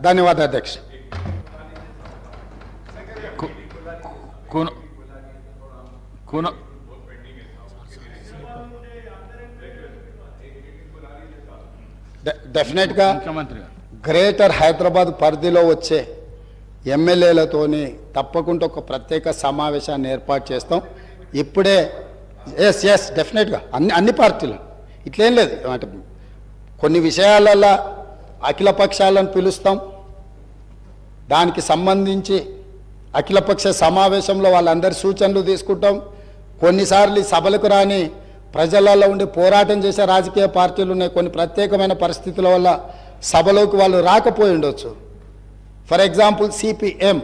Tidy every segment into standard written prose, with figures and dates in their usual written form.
ధన్యవాదాలు అధ్యక్ష. డెఫినెట్గా గ్రేటర్ హైదరాబాద్ పరిధిలో వచ్చే ఎమ్మెల్యేలతోని తప్పకుండా ఒక ప్రత్యేక సమావేశాన్ని ఏర్పాటు చేస్తాం. ఇప్పుడే ఎస్ డెఫినెట్గా అన్ని పార్టీలు ఇట్లేం లేదు. అంటే కొన్ని విషయాలలో అఖిల పక్షాలను పిలుస్తాం, దానికి సంబంధించి అఖిలపక్ష సమావేశంలో వాళ్ళందరి సూచనలు తీసుకుంటాం. కొన్నిసార్లు సభలకు రాని ప్రజలలో ఉండి పోరాటం చేసే రాజకీయ పార్టీలు ఉన్నాయి. కొన్ని ప్రత్యేకమైన పరిస్థితుల వల్ల సభలోకి వాళ్ళు రాకపోయి ఉండొచ్చు. ఫర్ ఎగ్జాంపుల్ సిపిఎం,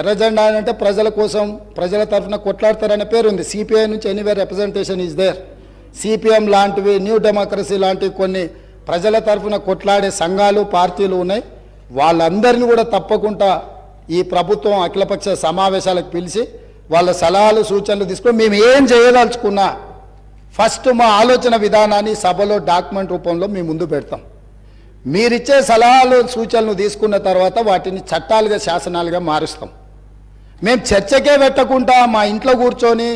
ఎర్రజెండా అంటే ప్రజల కోసం ప్రజల తరఫున కొట్లాడతారనే పేరు ఉంది. సిపిఐ నుంచి anywhere representation is there. CPM లాంటివి, న్యూ డెమోక్రసీ లాంటివి కొన్ని ప్రజల తరఫున కొట్లాడే సంఘాలు పార్టీలు ఉన్నాయి. వాళ్ళందరినీ కూడా తప్పకుండా ఈ ప్రభుత్వం అఖిలపక్ష సమావేశాలకు పిలిచి వాళ్ళ సలహాలు సూచనలు తీసుకొని మేము ఏం చేయదలుచుకున్నా ఫస్ట్ మా ఆలోచన విధానాన్ని సభలో డాక్యుమెంట్ రూపంలో మేము ముందు పెడతాం. మీరిచ్చే సలహాలు సూచనలు తీసుకున్న తర్వాత వాటిని చట్టాలుగా శాసనాలుగా మారుస్తాం. మేము చర్చకే పెట్టకుండా మా ఇంట్లో కూర్చొని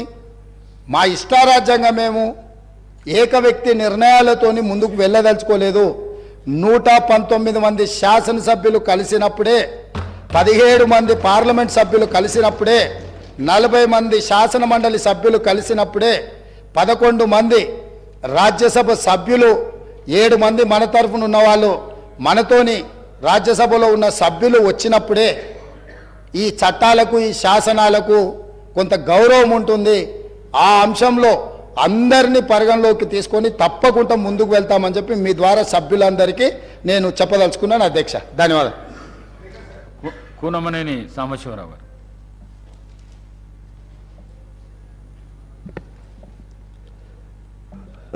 మా ఇష్టారాజ్యంగా మేము ఏక వ్యక్తి నిర్ణయాలతోని ముందుకు వెళ్ళదలుచుకోలేదు. 119 మంది శాసనసభ్యులు కలిసినప్పుడే, 17 మంది పార్లమెంట్ సభ్యులు కలిసినప్పుడే, 40 మంది శాసన మండలి సభ్యులు కలిసినప్పుడే, 11 మంది రాజ్యసభ సభ్యులు, 7 మంది మన తరఫున ఉన్నవాళ్ళు, మనతోని రాజ్యసభలో ఉన్న సభ్యులు వచ్చినప్పుడే ఈ చట్టాలకు ఈ శాసనాలకు కొంత గౌరవం ఉంటుంది. ఆ అంశంలో అందరినీ పరిగణలోకి తీసుకొని తప్పకుండా ముందుకు వెళ్తామని చెప్పి మీ ద్వారా సభ్యులందరికీ నేను చెప్పదలుచుకున్నాను అధ్యక్ష. ధన్యవాదాలు. కూనమనేని సాంబశివరావు గారు.